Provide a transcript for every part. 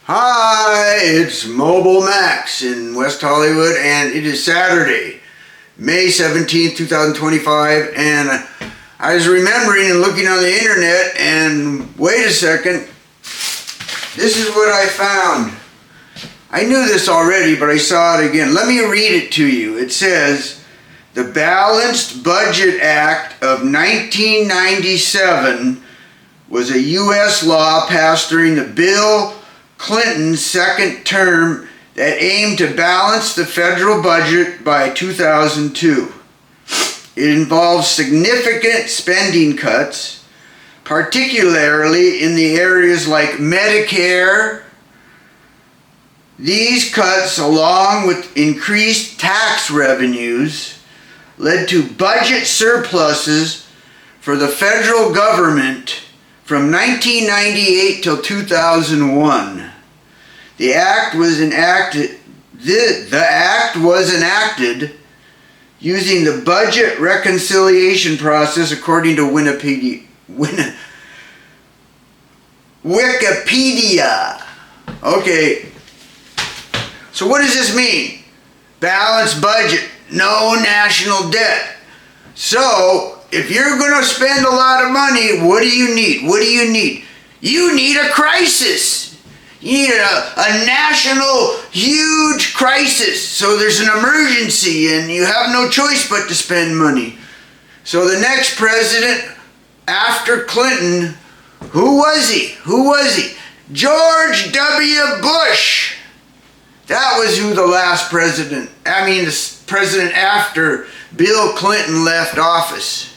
Hi, it's Mobile Max in West Hollywood, and it is Saturday, May 17th, 2025, and I was remembering and looking on the internet, and wait a second, this is what I found. I knew this already, but I saw it again. Let me read it to you. It says, the Balanced Budget Act of 1997 was a U.S. law passed during the Bill Clinton's second term that aimed to balance the federal budget by 2002. It involves significant spending cuts, particularly in the areas like Medicare. These cuts, along with increased tax revenues, led to budget surpluses for the federal government from 1998 till 2001. The act was enacted using the budget reconciliation process according to Wikipedia. Okay, so what does this mean? Balanced budget, no national debt. So, if you're going to spend a lot of money, what do you need? What do you need? You need a crisis. You need a national, huge crisis. So there's an emergency and you have no choice but to spend money. So the next president after Clinton, who was he? Who was he? George W. Bush. That was who the last president, the president after Bill Clinton left office.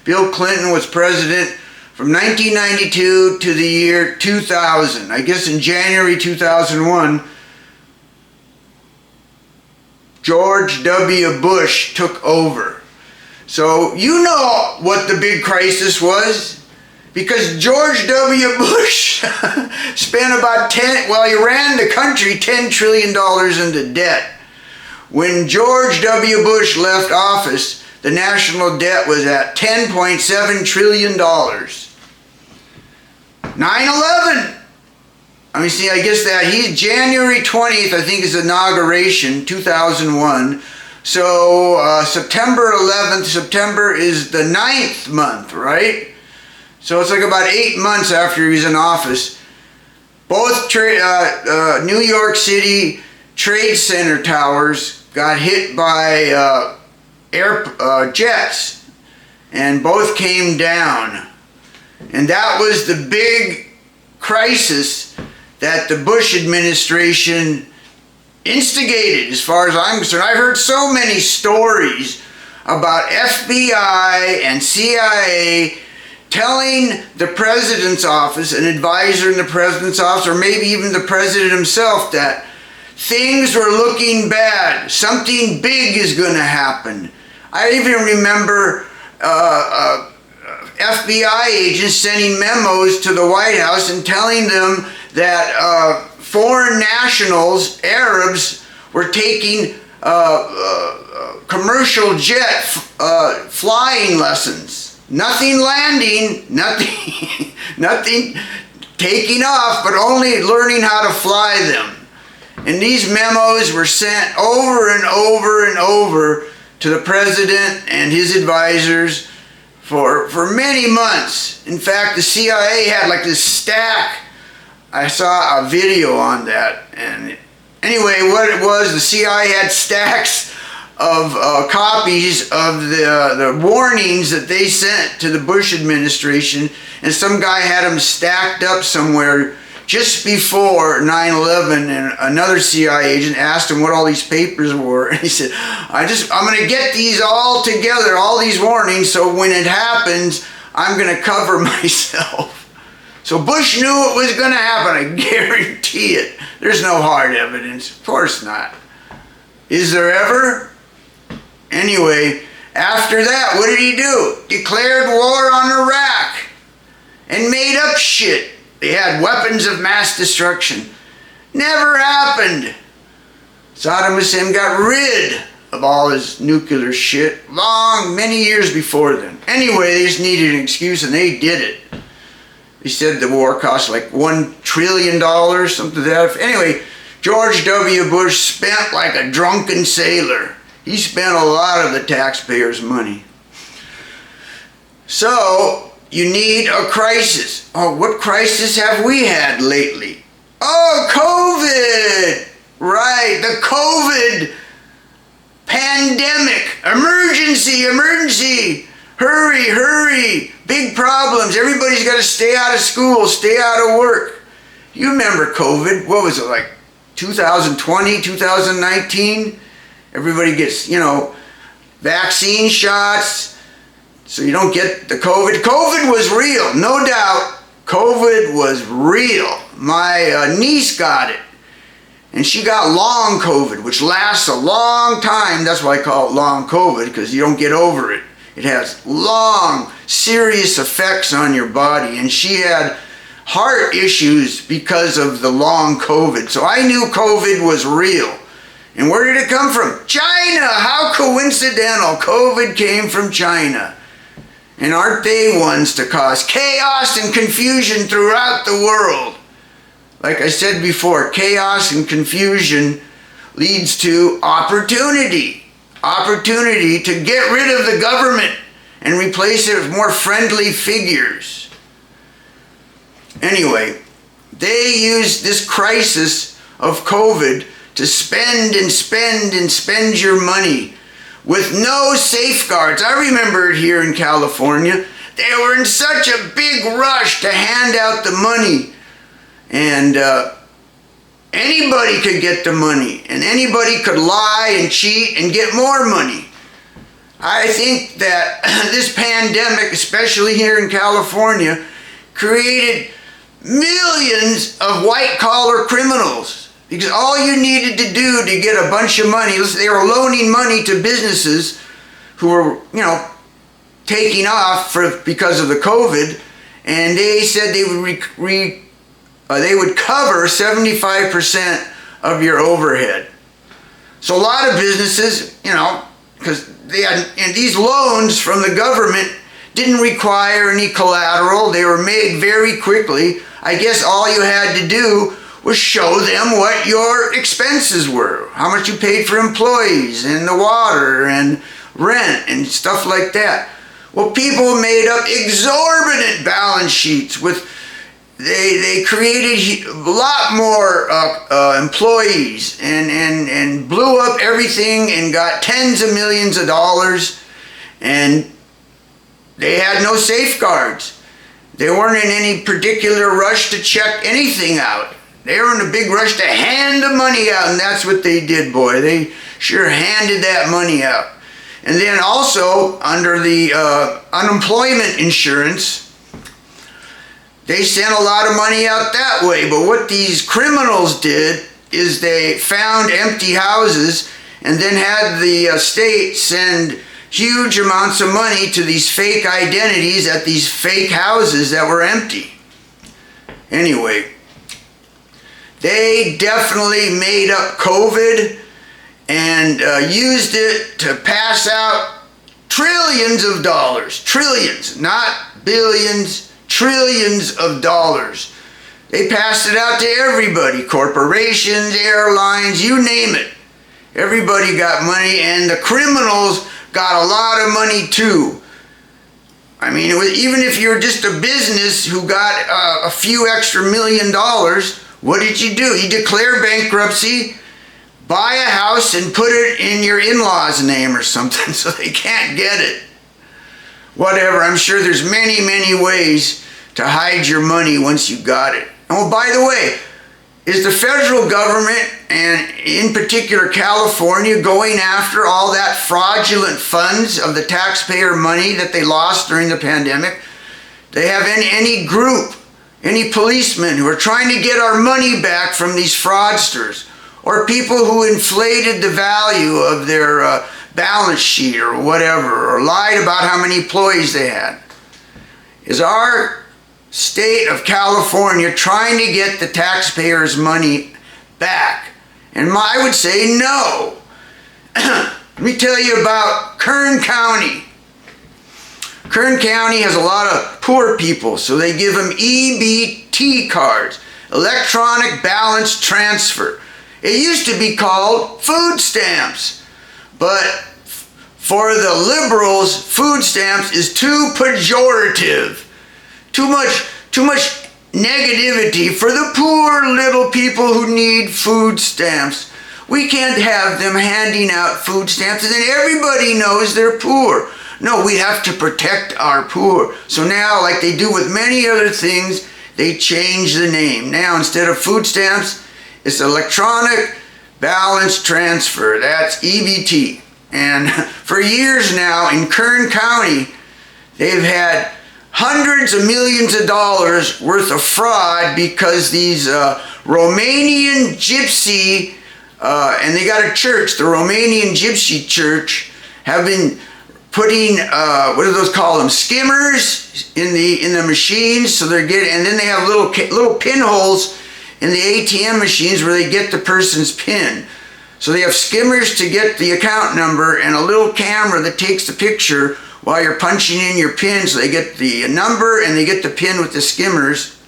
Bill Clinton was president from 1992 to the year 2000. I guess in January 2001, George W. Bush took over. So you know what the big crisis was, because George W. Bush spent about he ran the country $10 trillion into debt. When George W. Bush left office, the national debt was at $10.7 trillion. 9/11. I guess that he's January 20th, I think, is inauguration, 2001. So September 11th, September is the 9th month, right? So it's like about 8 months after he was in office. Both New York City Trade Center towers got hit by jets, and both came down. And that was the big crisis that the Bush administration instigated, as far as I'm concerned. I've heard so many stories about FBI and CIA telling the president's office, an advisor in the president's office, or maybe even the president himself, that things were looking bad. Something big is going to happen. I even remember FBI agents sending memos to the White House and telling them that foreign nationals, Arabs, were taking commercial jet flying lessons. Nothing landing, nothing taking off, but only learning how to fly them. And these memos were sent over and over and over to the president and his advisors for many months. In fact, the CIA had like this stack. I saw a video on that. And anyway, what it was, the CIA had stacks of copies of the warnings that they sent to the Bush administration, and some guy had them stacked up somewhere just before 9/11, and another CIA agent asked him what all these papers were, and he said, I'm going to get these all together, all these warnings, so when it happens, I'm going to cover myself. So Bush knew it was going to happen, I guarantee it. There's no hard evidence. Of course not. Is there ever? Anyway, after that, what did he do? Declared war on Iraq and made up shit. They had weapons of mass destruction. Never happened. Saddam Hussein got rid of all his nuclear shit many years before then. Anyway, they just needed an excuse and they did it. He said the war cost like $1 trillion, something like that. Anyway, George W. Bush spent like a drunken sailor. He spent a lot of the taxpayers' money. So, you need a crisis. Oh, what crisis have we had lately? Oh, COVID! Right, the COVID pandemic. Emergency! Hurry! Big problems. Everybody's got to stay out of school, stay out of work. You remember COVID. What was it, like 2020, 2019? Everybody gets, vaccine shots so you don't get the COVID. COVID was real, no doubt. COVID was real. My niece got it. And she got long COVID, which lasts a long time. That's why I call it long COVID, because you don't get over it. It has long, serious effects on your body. And she had heart issues because of the long COVID. So I knew COVID was real. And where did it come from? China! How coincidental. COVID came from China. And aren't they ones to cause chaos and confusion throughout the world? Like I said before, chaos and confusion leads to opportunity. Opportunity to get rid of the government and replace it with more friendly figures. Anyway, they used this crisis of COVID to spend your money with no safeguards. I remember it here in California. They were in such a big rush to hand out the money. And anybody could get the money. And anybody could lie and cheat and get more money. I think that this pandemic, especially here in California, created millions of white-collar criminals. Because all you needed to do to get a bunch of money, they were loaning money to businesses who were, taking off because of the COVID, and they said they would cover 75% of your overhead. So a lot of businesses, because they had, and these loans from the government didn't require any collateral. They were made very quickly. I guess all you had to do was show them what your expenses were, how much you paid for employees and the water and rent and stuff like that. Well, people made up exorbitant balance sheets with, they created a lot more employees and blew up everything and got tens of millions of dollars, and they had no safeguards. They weren't in any particular rush to check anything out. They were in a big rush to hand the money out, and that's what they did, boy. They sure handed that money out. And then also, under the unemployment insurance, they sent a lot of money out that way. But what these criminals did is they found empty houses and then had the state send huge amounts of money to these fake identities at these fake houses that were empty. Anyway, they definitely made up COVID and used it to pass out trillions of dollars. Trillions, not billions, trillions of dollars. They passed it out to everybody, corporations, airlines, you name it. Everybody got money, and the criminals got a lot of money too. I mean, even if you're just a business who got a few extra $1 million, what did you do? You declare bankruptcy, buy a house, and put it in your in-laws' name or something so they can't get it. Whatever, I'm sure there's many, many ways to hide your money once you got it. Oh, by the way, is the federal government, and in particular California, going after all that fraudulent funds of the taxpayer money that they lost during the pandemic? They have any group, any policemen who are trying to get our money back from these fraudsters, or people who inflated the value of their balance sheet or whatever, or lied about how many employees they had? Is our state of California trying to get the taxpayers' money back? And I would say no. Let me tell you about Kern County. Kern County has a lot of poor people, so they give them EBT cards, electronic balance transfer. It used to be called food stamps, but for the liberals, food stamps is too pejorative. Too much negativity for the poor little people who need food stamps. We can't have them handing out food stamps and then everybody knows they're poor. No, we have to protect our poor. So now, like they do with many other things, they change the name. Now, instead of food stamps, it's electronic balance transfer. That's EBT. And for years now in Kern County, they've had hundreds of millions of dollars worth of fraud because these Romanian gypsy, and they got a church, the Romanian Gypsy Church, have been putting what do those call them, skimmers in the machines, so they're getting, and then they have little pinholes in the ATM machines where they get the person's PIN. So they have skimmers to get the account number and a little camera that takes the picture while you're punching in your PIN, so they get the number and they get the PIN with the skimmers.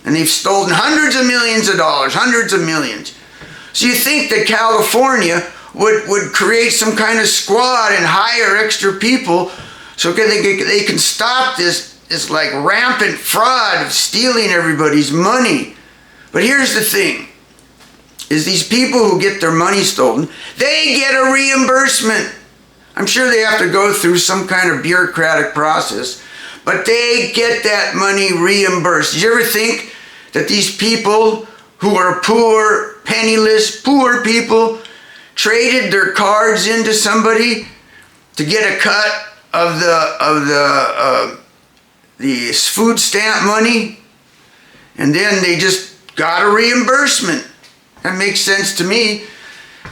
And they've stolen hundreds of millions of dollars, hundreds of millions. So you think that California would create some kind of squad and hire extra people so they can stop this like rampant fraud of stealing everybody's money. But here's the thing, is these people who get their money stolen, they get a reimbursement. I'm sure they have to go through some kind of bureaucratic process, but they get that money reimbursed. Did you ever think that these people who are poor, penniless, poor people traded their cards into somebody to get a cut of the food stamp money, and then they just got a reimbursement? That makes sense to me.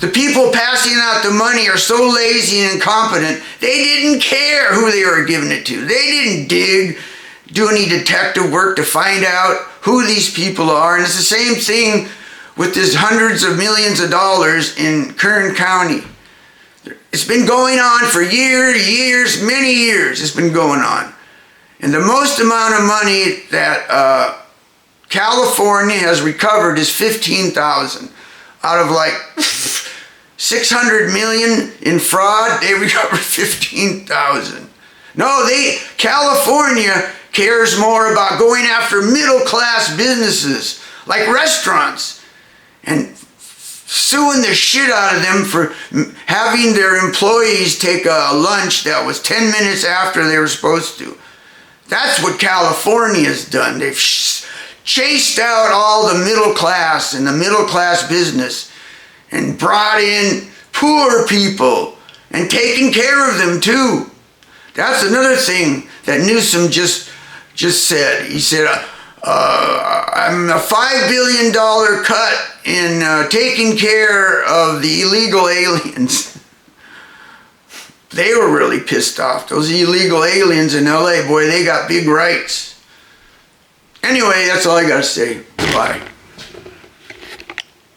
The people passing out the money are so lazy and incompetent, they didn't care who they were giving it to. They didn't do any detective work to find out who these people are. And it's the same thing with this hundreds of millions of dollars in Kern County. It's been going on for years, many years it's been going on. And the most amount of money that California has recovered is $15,000 out of like 600 million in fraud. They recovered 15,000. No, California cares more about going after middle-class businesses like restaurants and suing the shit out of them for having their employees take a lunch that was 10 minutes after they were supposed to. That's what California's done. They've chased out all the middle class and the middle class business and brought in poor people and taken care of them too. That's another thing that Newsom just said. He said, I'm a $5 billion cut in taking care of the illegal aliens. They were really pissed off. Those illegal aliens in LA, boy, they got big rights. Anyway, that's all I gotta say. Bye.